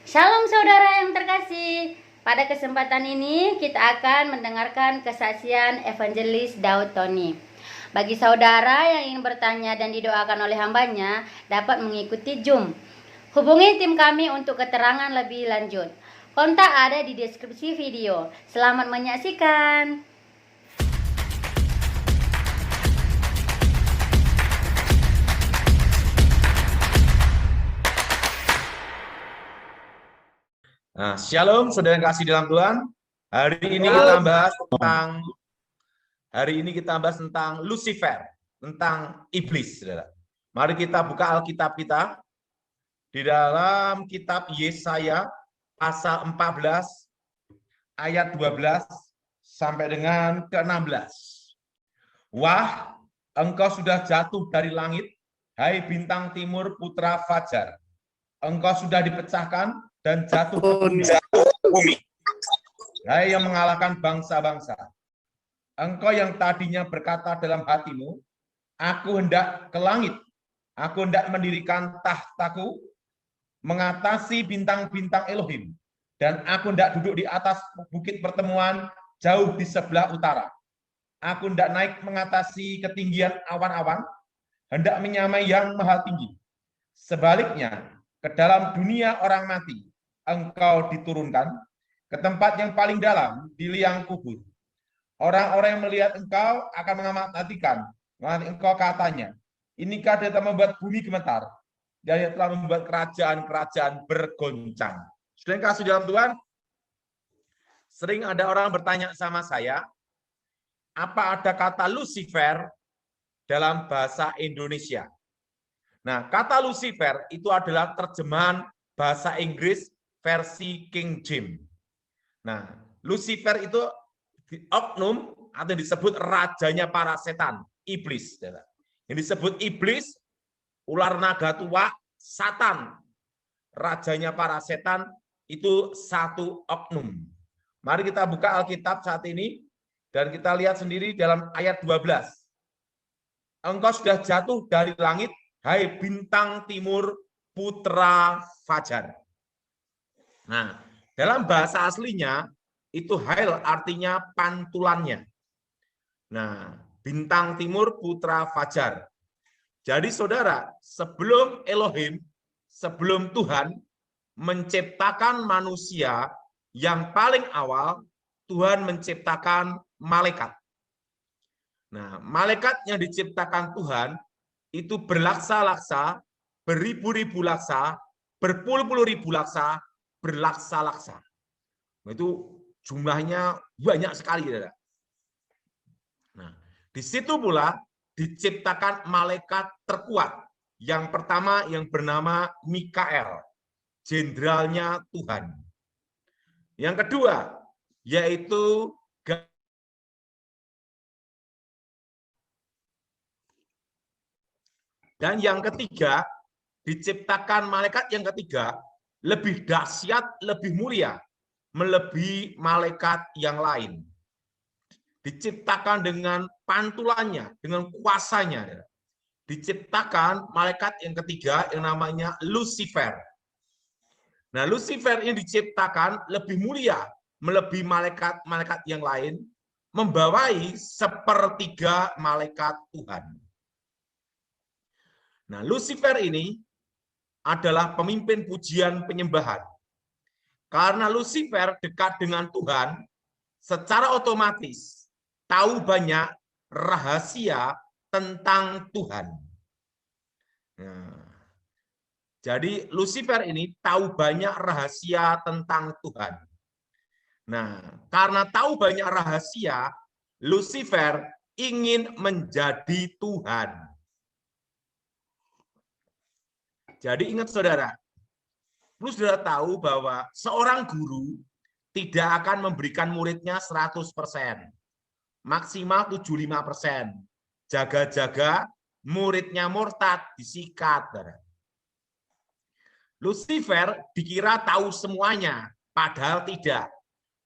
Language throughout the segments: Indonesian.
Shalom saudara yang terkasih. Pada kesempatan ini kita akan mendengarkan kesaksian Evangelis Daud Tony. Bagi saudara yang ingin bertanya dan didoakan oleh hambanya, dapat mengikuti Zoom. Hubungi tim kami untuk keterangan lebih lanjut. Kontak ada di deskripsi video. Selamat menyaksikan. Nah, Shalom, saudara yang kasih dalam Tuhan. Hari ini kita bahas tentang Lucifer, tentang iblis, saudara. Mari kita buka Alkitab kita di dalam kitab Yesaya pasal 14 ayat 12 sampai dengan ke-16. Wah, engkau sudah jatuh dari langit, hai bintang timur putra fajar. Engkau sudah dipecahkan dan jatuh ke bumi. Hai yang mengalahkan bangsa-bangsa. Engkau yang tadinya berkata dalam hatimu, aku hendak ke langit, aku hendak mendirikan tahtaku, mengatasi bintang-bintang Elohim, dan aku hendak duduk di atas bukit pertemuan jauh di sebelah utara. Aku hendak naik mengatasi ketinggian awan-awan, hendak menyamai yang maha tinggi. Sebaliknya, ke dalam dunia orang mati, engkau diturunkan ke tempat yang paling dalam di liang kubur. Orang-orang yang melihat engkau akan mengamati engkau katanya, inikah dia telah membuat bumi gemetar, dan dia telah membuat kerajaan-kerajaan bergoncang. Sudah yang kasih dalam Tuhan, sering ada orang bertanya sama saya, apa ada kata Lucifer dalam bahasa Indonesia? Nah, kata Lucifer itu adalah terjemahan bahasa Inggris versi King James. Nah, Lucifer itu oknum atau disebut rajanya para setan, iblis. Yang disebut iblis, ular naga tua, Satan, rajanya para setan, itu satu oknum. Mari kita buka Alkitab saat ini, dan kita lihat sendiri dalam ayat 12. Engkau sudah jatuh dari langit, hai bintang timur putra fajar. Nah, dalam bahasa aslinya itu hail artinya pantulannya. Nah, bintang timur putra fajar. Jadi saudara, sebelum Elohim, sebelum Tuhan menciptakan manusia, yang paling awal Tuhan menciptakan malaikat. Nah, malaikat yang diciptakan Tuhan itu berlaksa-laksa, beribu-ribu laksa, berpuluh-puluh ribu laksa, berlaksa-laksa. Itu jumlahnya banyak sekali. Nah, di situ pula diciptakan malaikat terkuat. Yang pertama yang bernama Mikael, jenderalnya Tuhan. Yang kedua yaitu dan yang ketiga, diciptakan malaikat yang ketiga, lebih dahsyat, lebih mulia, melebihi malaikat yang lain. Diciptakan dengan pantulannya, dengan kuasanya. Diciptakan malaikat yang ketiga yang namanya Lucifer. Nah, Lucifer ini diciptakan lebih mulia, melebihi malaikat-malaikat yang lain, membawai sepertiga malaikat Tuhan. Nah, Lucifer ini adalah pemimpin pujian penyembahan. Karena Lucifer dekat dengan Tuhan, secara otomatis tahu banyak rahasia tentang Tuhan. Nah, jadi Lucifer ini tahu banyak rahasia tentang Tuhan. Nah, karena tahu banyak rahasia, Lucifer ingin menjadi Tuhan. Jadi ingat saudara, perlu saudara tahu bahwa seorang guru tidak akan memberikan muridnya 100%, maksimal 75%. Jaga-jaga muridnya murtad, disikat. Lucifer dikira tahu semuanya, padahal tidak.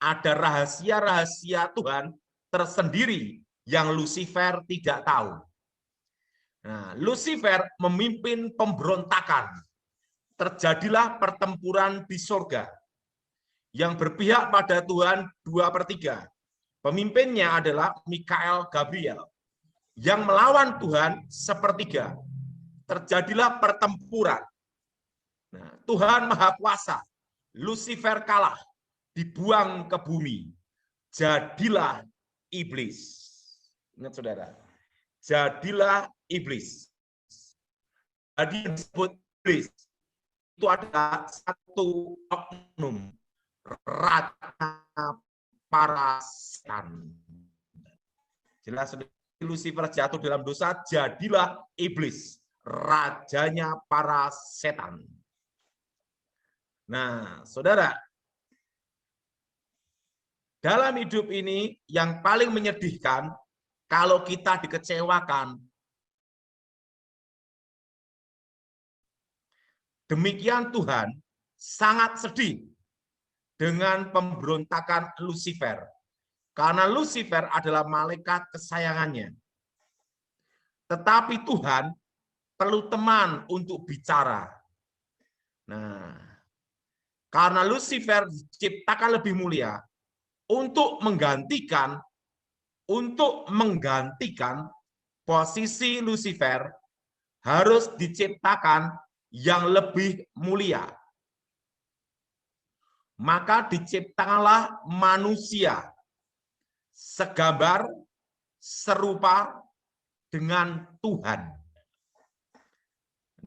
Ada rahasia-rahasia Tuhan tersendiri yang Lucifer tidak tahu. Nah, Lucifer memimpin pemberontakan. terjadilah pertempuran di surga yang berpihak pada Tuhan 2/3. Pemimpinnya adalah Mikael Gabriel yang melawan Tuhan 1/3. Terjadilah pertempuran. Nah, Tuhan Maha Kuasa, Lucifer kalah, dibuang ke bumi. Jadilah iblis. Ingat saudara, jadilah iblis. Jadi yang disebut iblis itu adalah satu oknum, raja para setan. Jelas Lucifer jatuh dalam dosa, jadilah iblis, rajanya para setan. Nah, saudara, dalam hidup ini yang paling menyedihkan kalau kita dikecewakan. Demikian Tuhan sangat sedih dengan pemberontakan Lucifer. Karena Lucifer adalah malaikat kesayangannya. Tetapi Tuhan perlu teman untuk bicara. Nah, karena Lucifer diciptakan lebih mulia, untuk menggantikan posisi Lucifer harus diciptakan yang lebih mulia. Maka diciptakanlah manusia segambar, serupa dengan Tuhan.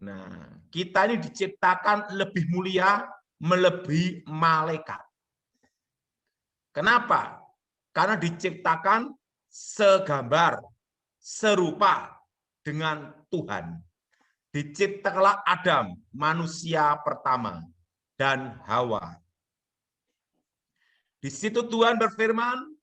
Nah, kita ini diciptakan lebih mulia, melebihi malaikat. Kenapa? Karena diciptakan segambar, serupa dengan Tuhan. Diciptakanlah Adam, manusia pertama, dan Hawa. Di situ Tuhan berfirman,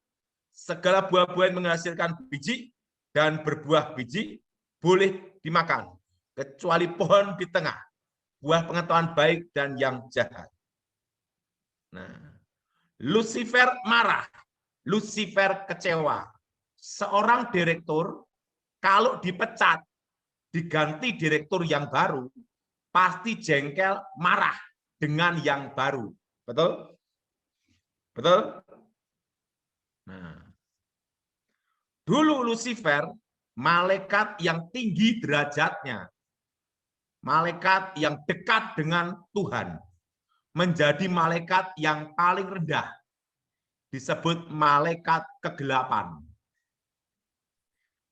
segala buah-buahan menghasilkan biji dan berbuah biji boleh dimakan, kecuali pohon di tengah, buah pengetahuan baik dan yang jahat. Nah, Lucifer marah, Lucifer kecewa. Seorang direktur kalau dipecat, diganti direktur yang baru, pasti jengkel, marah dengan yang baru. Betul? Betul? Nah, dulu Lucifer, malaikat yang tinggi derajatnya, malaikat yang dekat dengan Tuhan, menjadi malaikat yang paling rendah, disebut malaikat kegelapan.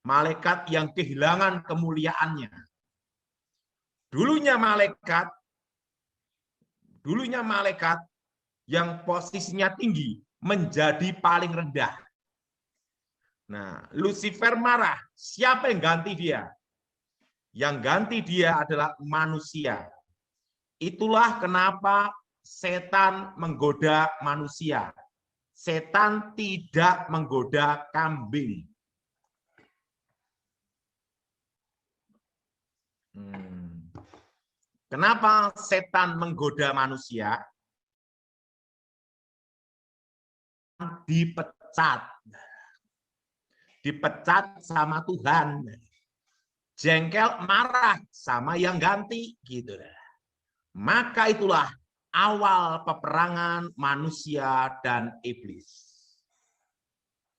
Malaikat yang kehilangan kemuliaannya. Dulunya malaikat yang posisinya tinggi menjadi paling rendah. Nah, Lucifer marah. Siapa yang ganti dia? Yang ganti dia adalah manusia. Itulah kenapa setan menggoda manusia. Setan tidak menggoda kambing. Kenapa setan menggoda manusia? Dipecat sama Tuhan, jengkel, marah sama yang ganti, gitu. Maka itulah awal peperangan manusia dan iblis.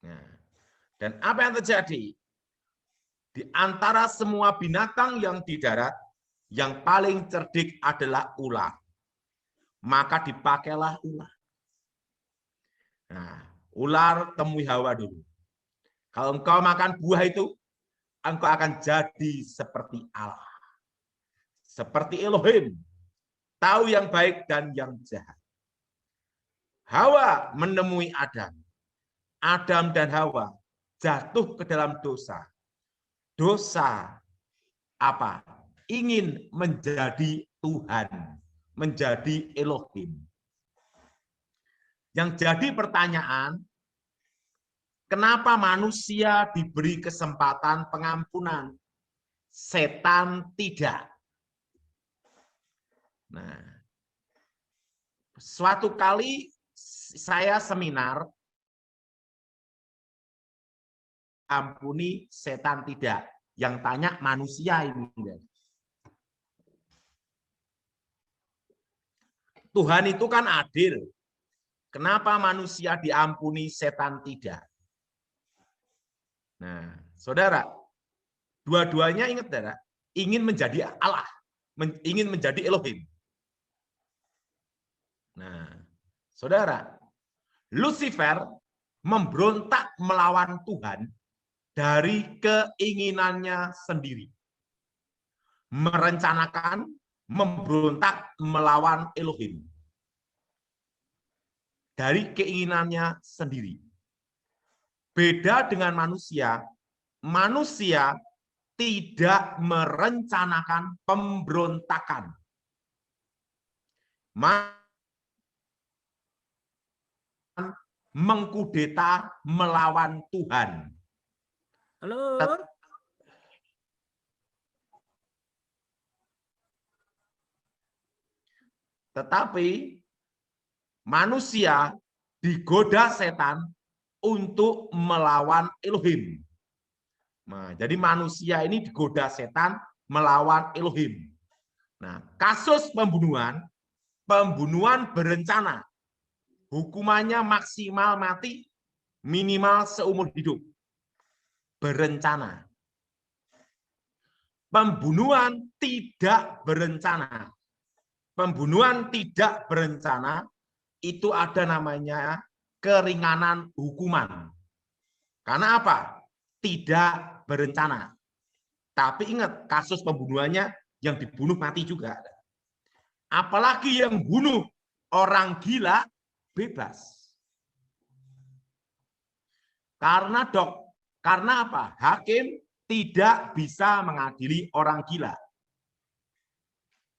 Nah, dan apa yang terjadi? Di antara semua binatang yang di darat, yang paling cerdik adalah ular. Maka dipakailah ular. Nah, ular temui Hawa dulu. Kalau engkau makan buah itu, engkau akan jadi seperti Allah. Seperti Elohim. Tahu yang baik dan yang jahat. Hawa menemui Adam. Adam dan Hawa jatuh ke dalam dosa. Dosa apa? Ingin menjadi Tuhan, menjadi Elohim. Yang jadi pertanyaan, kenapa manusia diberi kesempatan pengampunan, setan tidak? Nah, suatu kali saya seminar, ampuni setan tidak. Yang tanya manusia ini. Tuhan itu kan adil. Kenapa manusia diampuni, setan tidak? Nah, saudara, dua-duanya ingat, saudara, ingin menjadi Allah, ingin menjadi Elohim. Nah, saudara, Lucifer memberontak melawan Tuhan dari keinginannya sendiri. Merencanakan, memberontak melawan Elohim. Dari keinginannya sendiri. Beda dengan manusia, manusia tidak merencanakan pemberontakan. Mengkudeta melawan Tuhan. Halo. Tetapi manusia digoda setan untuk melawan Elohim. Nah, jadi manusia ini digoda setan melawan Elohim. Nah, kasus pembunuhan berencana. Hukumannya maksimal mati, minimal seumur hidup. Berencana. Pembunuhan tidak berencana. Pembunuhan tidak berencana itu ada namanya keringanan hukuman. Karena apa? Tidak berencana. Tapi ingat, kasus pembunuhannya yang dibunuh mati juga. Apalagi yang bunuh orang gila bebas. Karena apa? Hakim tidak bisa mengadili orang gila.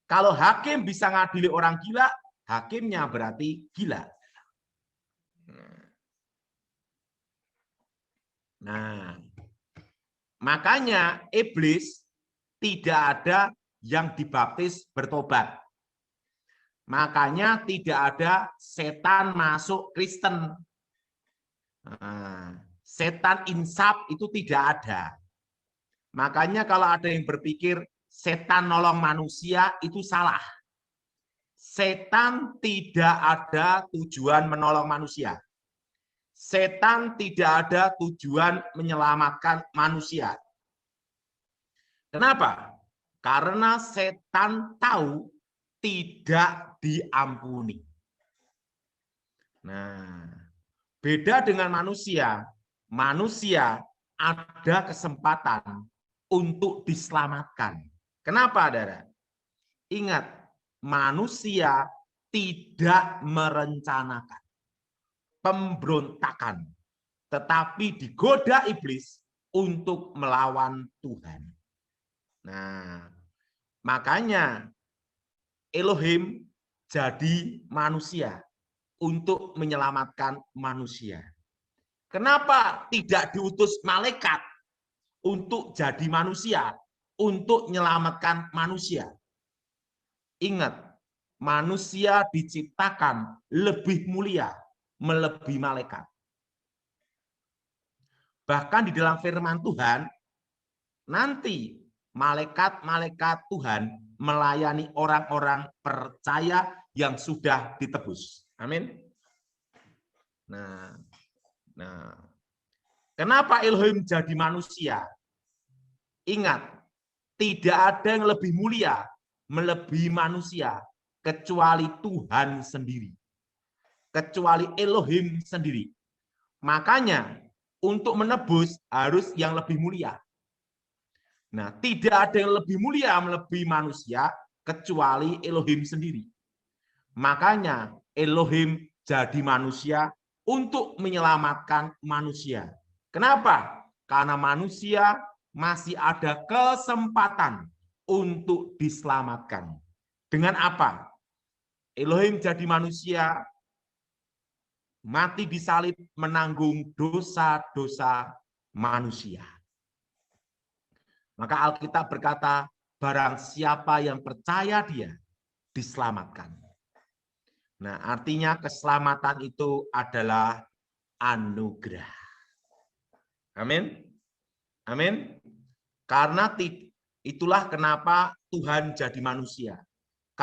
Kalau hakim bisa mengadili orang gila, hakimnya berarti gila. Nah, makanya iblis tidak ada yang dibaptis bertobat. Makanya tidak ada setan masuk Kristen. Nah, setan insaf itu tidak ada. Makanya kalau ada yang berpikir setan nolong manusia, itu salah. Setan tidak ada tujuan menolong manusia. Setan tidak ada tujuan menyelamatkan manusia. Kenapa? Karena setan tahu tidak diampuni. Nah, beda dengan manusia. Manusia ada kesempatan untuk diselamatkan. Kenapa, saudara? Ingat, manusia tidak merencanakan pemberontakan, tetapi digoda iblis untuk melawan Tuhan. Nah, makanya Elohim jadi manusia untuk menyelamatkan manusia. Kenapa tidak diutus malaikat untuk jadi manusia, untuk menyelamatkan manusia? Ingat, manusia diciptakan lebih mulia, melebihi malaikat. Bahkan di dalam firman Tuhan, nanti malaikat-malaikat Tuhan melayani orang-orang percaya yang sudah ditebus. Amin. Nah, kenapa Elohim jadi manusia? Ingat, tidak ada yang lebih mulia melebihi manusia kecuali Tuhan sendiri. Kecuali Elohim sendiri. Makanya untuk menebus harus yang lebih mulia. Nah, tidak ada yang lebih mulia melebihi manusia kecuali Elohim sendiri. Makanya Elohim jadi manusia untuk menyelamatkan manusia. Kenapa? Karena manusia masih ada kesempatan untuk diselamatkan. Dengan apa? Elohim jadi manusia, mati disalib menanggung dosa-dosa manusia. Maka Alkitab berkata, barang siapa yang percaya dia diselamatkan. Nah, artinya keselamatan itu adalah anugerah. Amin. Amin. Karena itulah kenapa Tuhan jadi manusia.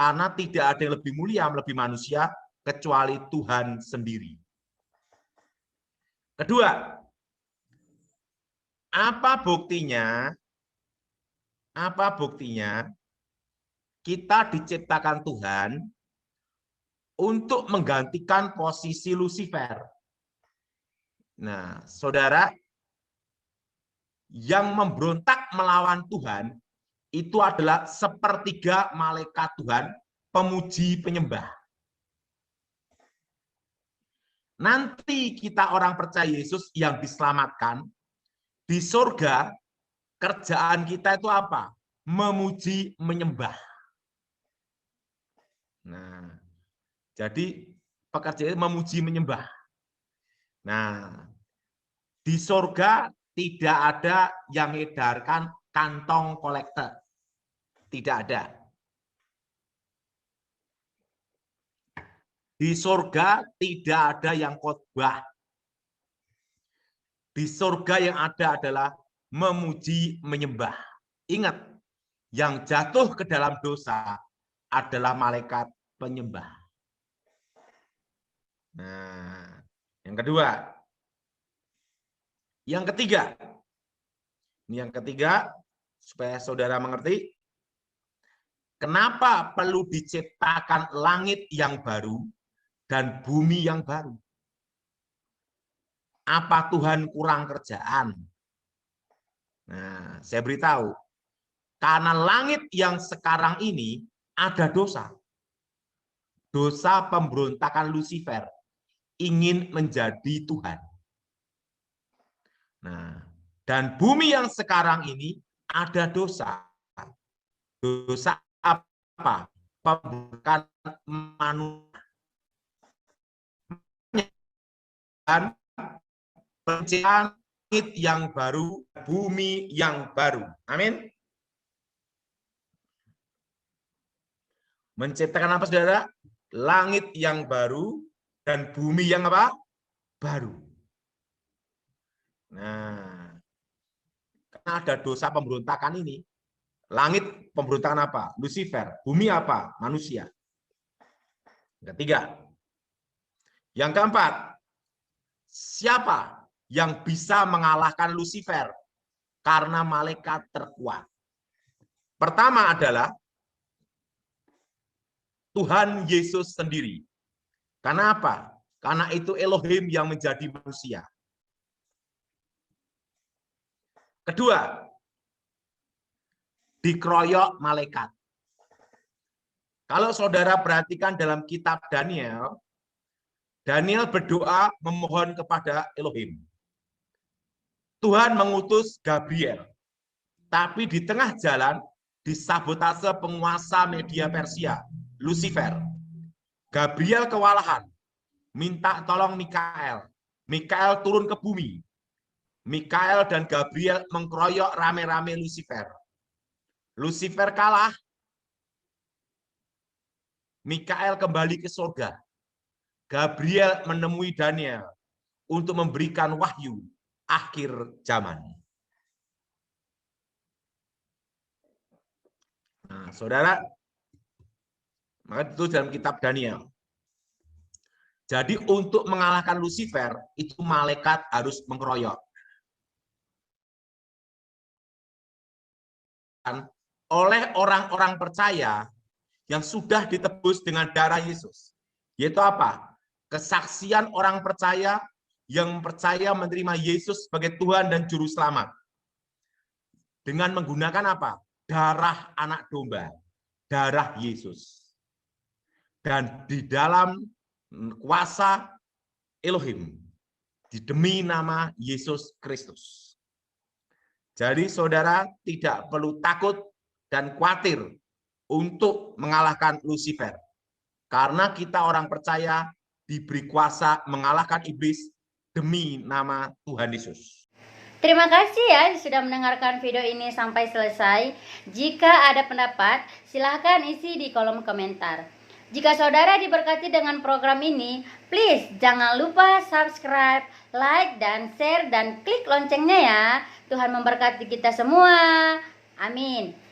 Karena tidak ada yang lebih mulia, lebih manusia, kecuali Tuhan sendiri. Kedua, apa buktinya? Apa buktinya kita diciptakan Tuhan untuk menggantikan posisi Lucifer? Nah, saudara, yang memberontak melawan Tuhan itu adalah sepertiga malaikat Tuhan, pemuji penyembah. Nanti kita orang percaya Yesus yang diselamatkan, di surga kerjaan kita itu apa? Memuji, menyembah. Nah, jadi pekerjaan memuji, menyembah. Nah, di surga tidak ada yang edarkan kantong kolektor. Tidak ada. Di surga tidak ada yang khotbah. Di surga yang ada adalah memuji, menyembah. Ingat, yang jatuh ke dalam dosa adalah malaikat penyembah. Nah, yang kedua. Yang ketiga. Ini yang ketiga, supaya saudara mengerti. Kenapa perlu diciptakan langit yang baru dan bumi yang baru? Apa Tuhan kurang kerjaan? Nah, saya beritahu. Karena langit yang sekarang ini ada dosa. Dosa pemberontakan Lucifer. Ingin menjadi Tuhan. Nah, dan bumi yang sekarang ini ada dosa. Dosa apa? Pemberontakan manusia. Dan penciptaan langit yang baru, bumi yang baru. Amin. Menciptakan apa, saudara? Langit yang baru dan bumi yang apa? Baru. Nah, karena ada dosa pemberontakan ini, langit pemberontakan apa? Lucifer. Bumi apa? Manusia. Yang ketiga. Yang keempat, siapa yang bisa mengalahkan Lucifer? Karena malaikat terkuat. Pertama adalah Tuhan Yesus sendiri. Karena apa? Karena itu Elohim yang menjadi manusia. Kedua, dikeroyok malaikat. Kalau saudara perhatikan dalam kitab Daniel, Daniel berdoa memohon kepada Elohim. Tuhan mengutus Gabriel. Tapi di tengah jalan disabotase penguasa media Persia, Lucifer. Gabriel kewalahan, minta tolong Mikael. Mikael turun ke bumi. Mikael dan Gabriel mengkeroyok rame-rame Lucifer. Lucifer kalah. Mikael kembali ke surga. Gabriel menemui Daniel untuk memberikan wahyu akhir zaman. Nah, saudara, maka itu dalam kitab Daniel. Jadi untuk mengalahkan Lucifer, itu malaikat harus mengeroyok. Oleh orang-orang percaya yang sudah ditebus dengan darah Yesus. Yaitu apa? Kesaksian orang percaya yang percaya menerima Yesus sebagai Tuhan dan Juru Selamat. Dengan menggunakan apa? Darah anak domba. Darah Yesus. Dan di dalam kuasa Elohim. Demi nama Yesus Kristus. Jadi saudara tidak perlu takut dan khawatir untuk mengalahkan Lucifer. Karena kita orang percaya diberi kuasa mengalahkan iblis demi nama Tuhan Yesus. Terima kasih ya sudah mendengarkan video ini sampai selesai. Jika ada pendapat, silahkan isi di kolom komentar. Jika saudara diberkati dengan program ini, please jangan lupa subscribe, like, dan share, dan klik loncengnya ya. Tuhan memberkati kita semua. Amin.